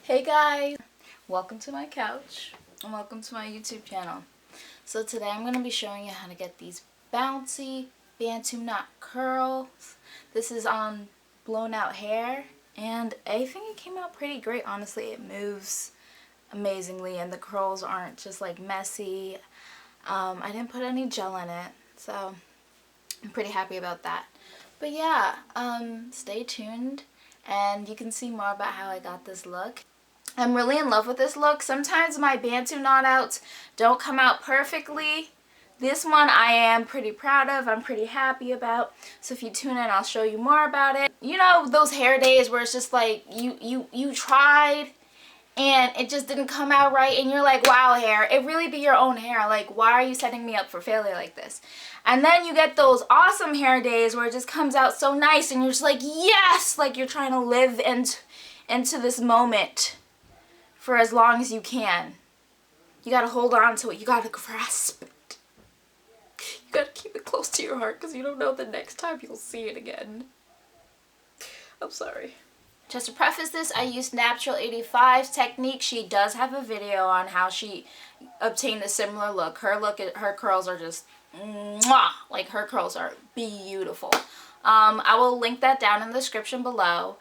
Hey guys, welcome to my couch and welcome to my YouTube channel. So today I'm going to be showing you how to get these bouncy Bantu knot curls. This is on blown out hair and I think it came out pretty great. Honestly, it moves amazingly and the curls aren't just like messy. I didn't put any gel in it, so I'm pretty happy about that. But yeah, stay tuned and you can see more about how I got this look. I'm really in love with this look. Sometimes my Bantu knot outs don't come out perfectly. This one I am pretty proud of. I'm pretty happy about. So if you tune in, I'll show you more about it. You know those hair days where it's just like you tried and it just didn't come out right and you're like, wow, hair, it really be your own hair. Like, why are you setting me up for failure like this? And then you get those awesome hair days where it just comes out so nice and you're just like, yes, like you're trying to live into this moment for as long as you can. You gotta hold on to it. You gotta grasp it. You gotta keep it close to your heart because you don't know the next time you'll see it again. I'm sorry. Just to preface this, I used Natural 85's technique. She does have a video on how she obtained a similar look. Her curls are just mwah! Like her curls are beautiful. I will link that down in the description below.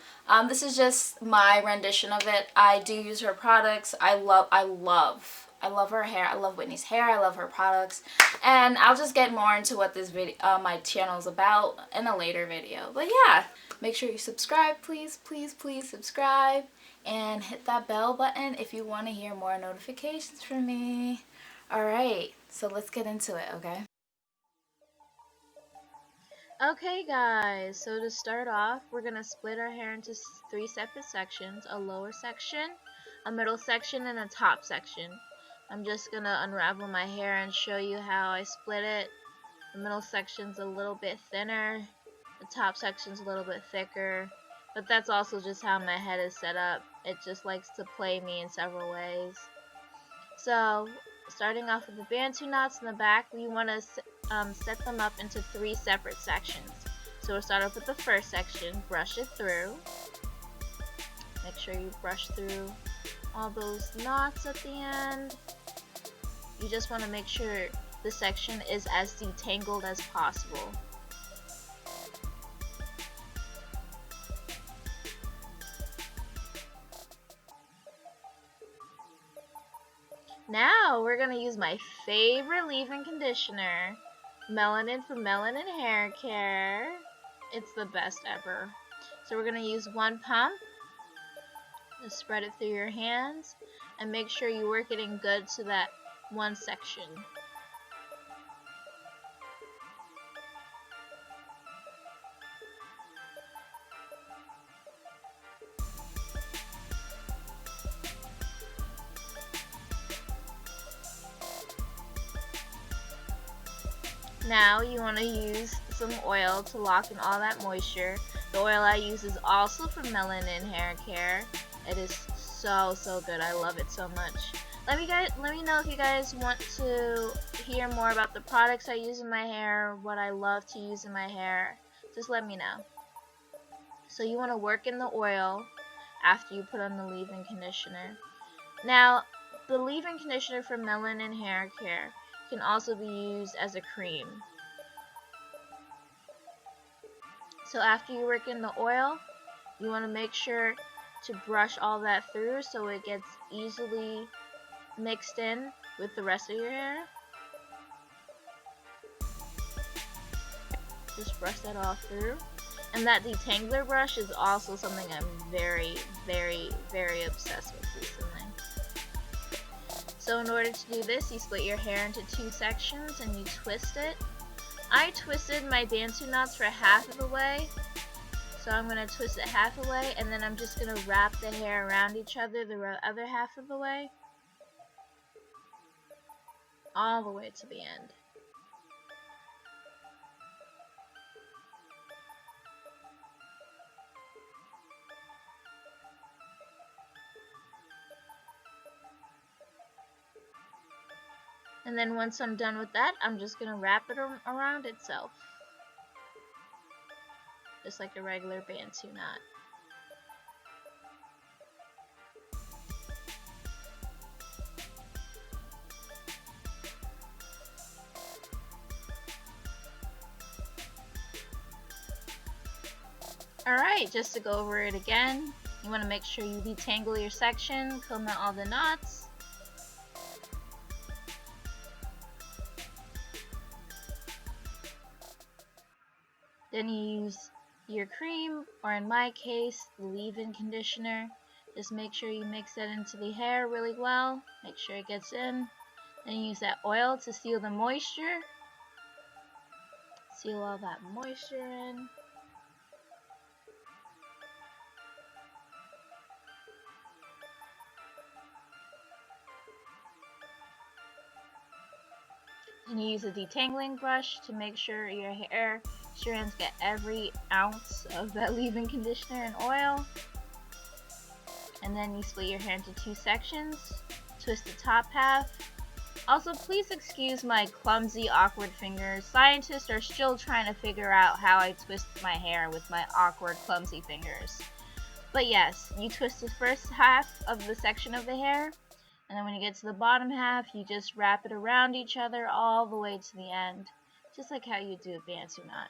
This is just my rendition of it. I do use her products. I love her hair. I love Whitney's hair. I love her products. And I'll just get more into what this video, my channel is about in a later video. But yeah, make sure you subscribe, please, please, please subscribe. And hit that bell button if you want to hear more notifications from me. Alright, so let's get into it, okay? Okay guys, so to start off, we're going to split our hair into 3 separate sections. A lower section, a middle section, and a top section. I'm just going to unravel my hair and show you how I split it. The middle section's a little bit thinner, the top section's a little bit thicker, but that's also just how my head is set up. It just likes to play me in several ways. So, starting off with the Bantu knots in the back, we want to set them up into 3 separate sections. So we'll start off with the first section, brush it through. Make sure you brush through all those knots at the end. You just want to make sure the section is as detangled as possible. Now we're going to use my favorite leave-in conditioner, Melanin from Melanin Hair Care. It's the best ever. So we're going to use 1 pump. Just spread it through your hands and make sure you work it in good to that one section. Now you want to use some oil to lock in all that moisture. The oil I use is also from Melanin Hair Care. It is so good. I love it so much. Let me know if you guys want to hear more about the products I use in my hair, what I love to use in my hair. Just let me know. So you want to work in the oil after you put on the leave-in conditioner. Now, the leave-in conditioner from Melanin Hair Care can also be used as a cream. So after you work in the oil, you want to make sure to brush all that through so it gets easily mixed in with the rest of your hair. Just brush that all through. And that detangler brush is also something I'm very obsessed with recently. So in order to do this, you split your hair into 2 sections and you twist it. I twisted my Bantu knots for half of the way. So I'm going to twist it half the way and then I'm just going to wrap the hair around each other the other half of the way. All the way to the end. And then once I'm done with that, I'm just going to wrap it around itself. Just like a regular Bantu knot. Alright, just to go over it again, you want to make sure you detangle your section, comb out all the knots. Then you use your cream, or in my case, the leave-in conditioner. Just make sure you mix that into the hair really well. Make sure it gets in. Then you use that oil to seal the moisture. Seal all that moisture in. And you use a detangling brush to make sure your hair strands get every ounce of that leave-in conditioner and oil. And then you split your hair into 2 sections. Twist the top half. Also, please excuse my clumsy, awkward fingers. Scientists are still trying to figure out how I twist my hair with my awkward, clumsy fingers. But yes, you twist the first half of the section of the hair, and then when you get to the bottom half, you just wrap it around each other all the way to the end, just like how you do a Bantu knot.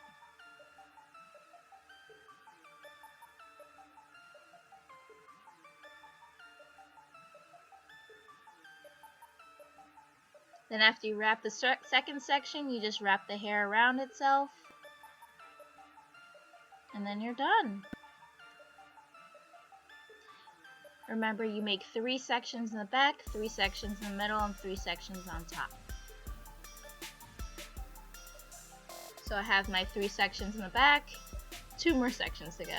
Then after you wrap the second section, you just wrap the hair around itself, and then you're done. Remember, you make 3 sections in the back, 3 sections in the middle, and 3 sections on top. So I have my 3 sections in the back, 2 more sections to go.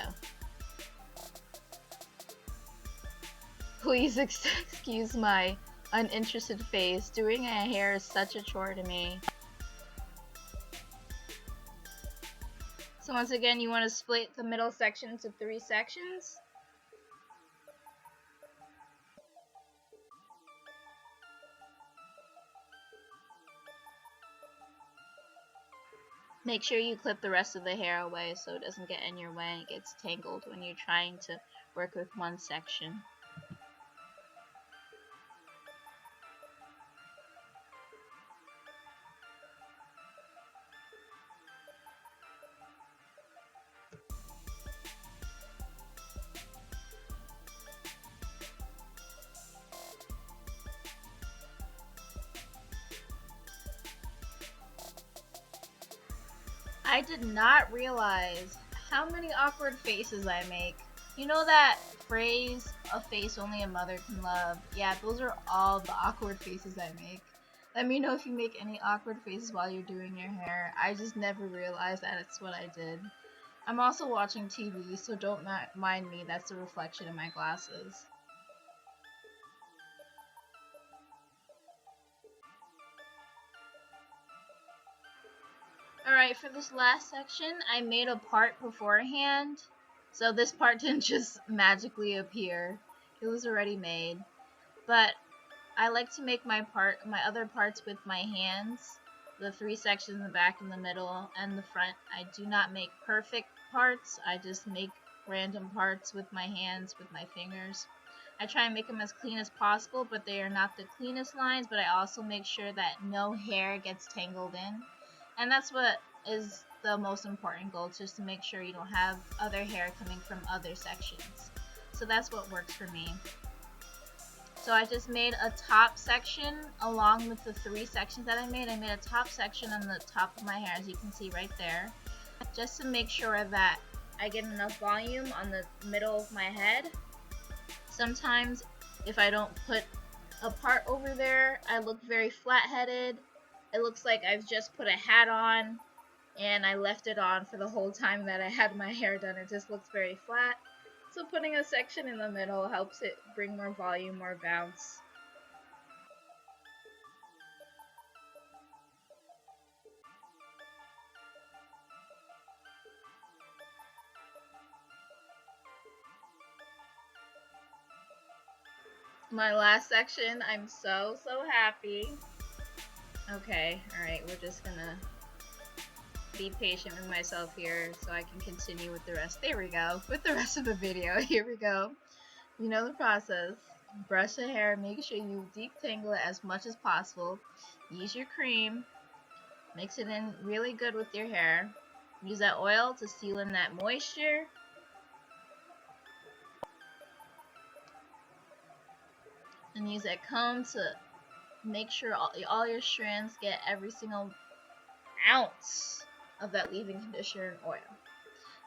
Please excuse my uninterested face. Doing my hair is such a chore to me. So once again, you want to split the middle section into 3 sections. Make sure you clip the rest of the hair away so it doesn't get in your way and it gets tangled when you're trying to work with one section. I did not realize how many awkward faces I make. You know that phrase, a face only a mother can love? Yeah, those are all the awkward faces I make. Let me know if you make any awkward faces while you're doing your hair. I just never realized that it's what I did. I'm also watching TV, so don't mind me, that's a reflection in my glasses. Alright, for this last section, I made a part beforehand. So this part didn't just magically appear. It was already made. But I like to make my other parts with my hands. The 3 sections in the back and the middle and the front. I do not make perfect parts. I just make random parts with my hands, with my fingers. I try and make them as clean as possible, but they are not the cleanest lines, but I also make sure that no hair gets tangled in. And that's what is the most important goal, just to make sure you don't have other hair coming from other sections. So that's what works for me. So I just made a top section along with the 3 sections that I made. I made a top section on the top of my hair, as you can see right there, just to make sure that I get enough volume on the middle of my head. Sometimes if I don't put a part over there, I look very flat-headed. It looks like I've just put a hat on and I left it on for the whole time that I had my hair done. It just looks very flat. So putting a section in the middle helps it bring more volume, more bounce. My last section, I'm so happy. Okay, alright, we're just gonna be patient with myself here so I can continue with the rest. There we go. With the rest of the video. Here we go. You know the process. Brush the hair. Make sure you detangle it as much as possible. Use your cream. Mix it in really good with your hair. Use that oil to seal in that moisture. and use that comb to make sure all your strands get every single ounce of that leave-in conditioner and oil.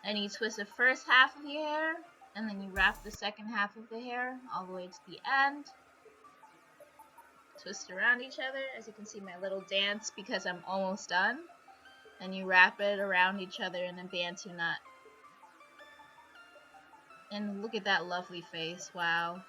And you twist the first half of your hair, and then you wrap the second half of the hair all the way to the end. Twist around each other, as you can see my little dance because I'm almost done. And you wrap it around each other in a Bantu knot. And look at that lovely face, wow.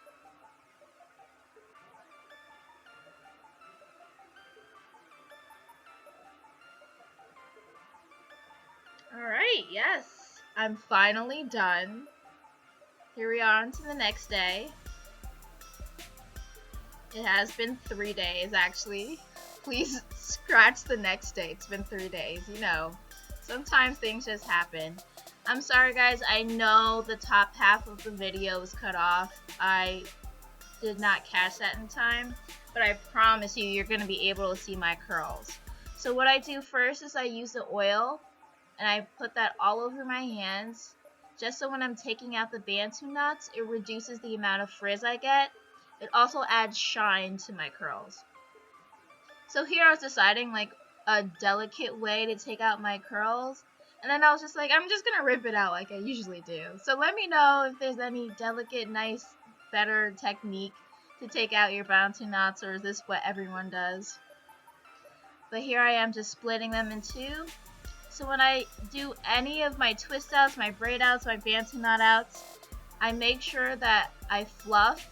Alright, yes, I'm finally done. Here we are on to the next day. It has been 3 days, actually. Please scratch the next day. It's been 3 days, you know. Sometimes things just happen. I'm sorry, guys. I know the top half of the video was cut off. I did not catch that in time, but I promise you, you're going to be able to see my curls. So what I do first is I use the oil, and I put that all over my hands, just so when I'm taking out the Bantu knots, it reduces the amount of frizz I get. It also adds shine to my curls. So here I was deciding like a delicate way to take out my curls. And then I was just like, I'm just going to rip it out like I usually do. So let me know if there's any delicate, nice, better technique to take out your Bantu knots, or is this what everyone does? But here I am just splitting them in two. So when I do any of my twist outs, my braid outs, my Bantu knot outs, I make sure that I fluff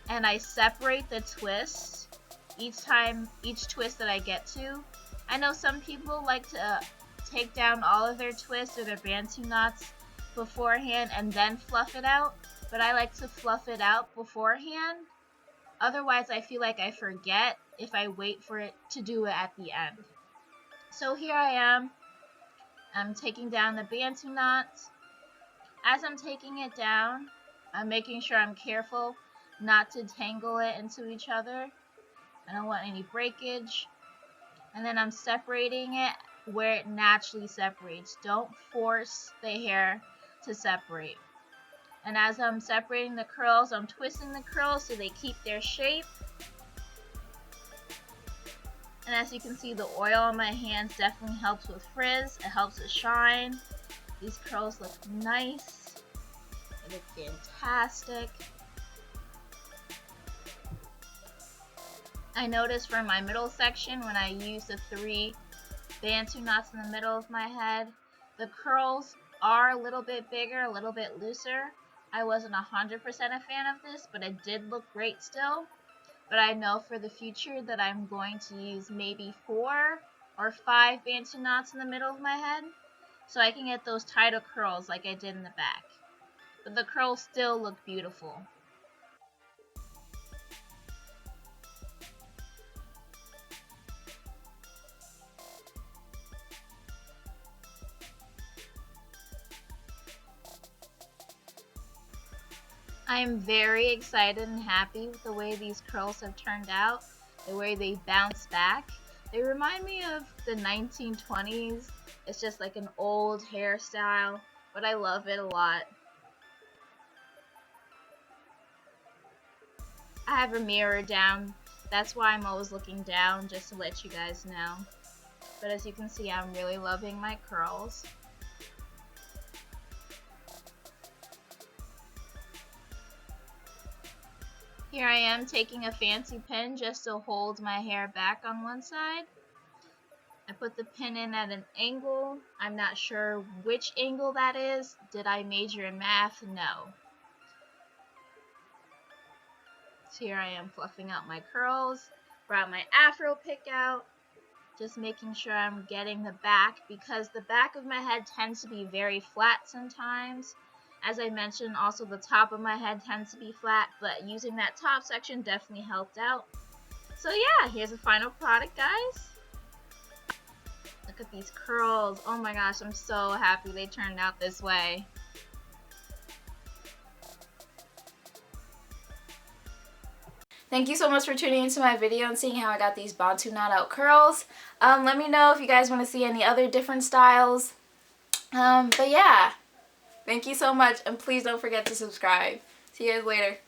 and I separate the twists each twist that I get to. I know some people like to take down all of their twists or their Bantu knots beforehand and then fluff it out, but I like to fluff it out beforehand. Otherwise, I feel like I forget if I wait for it to do it at the end. So here I am. I'm taking down the Bantu knots. As I'm taking it down, I'm making sure I'm careful not to tangle it into each other. I don't want any breakage. And then I'm separating it where it naturally separates. Don't force the hair to separate. And as I'm separating the curls, I'm twisting the curls so they keep their shape. And as you can see, the oil on my hands definitely helps with frizz. It helps with shine. These curls look nice. They look fantastic. I noticed for my middle section, when I use the 3 Bantu knots in the middle of my head, the curls are a little bit bigger, a little bit looser. I wasn't 100% a fan of this, but it did look great still. But I know for the future that I'm going to use maybe 4 or 5 Bantu knots in the middle of my head, so I can get those tighter curls like I did in the back. But the curls still look beautiful. I am very excited and happy with the way these curls have turned out, the way they bounce back. They remind me of the 1920s. It's just like an old hairstyle, but I love it a lot. I have a mirror down. That's why I'm always looking down, just to let you guys know. But as you can see, I'm really loving my curls. Here I am taking a fancy pin just to hold my hair back on one side. I put the pin in at an angle. I'm not sure which angle that is. Did I major in math? No. So here I am fluffing out my curls. Brought my afro pick out. Just making sure I'm getting the back, because the back of my head tends to be very flat sometimes. As I mentioned, also the top of my head tends to be flat, but using that top section definitely helped out. So yeah, here's the final product, guys. Look at these curls. Oh my gosh, I'm so happy they turned out this way. Thank you so much for tuning into my video and seeing how I got these Bantu knot out curls. Let me know if you guys want to see any other different styles. But yeah. Thank you so much, and please don't forget to subscribe. See you guys later.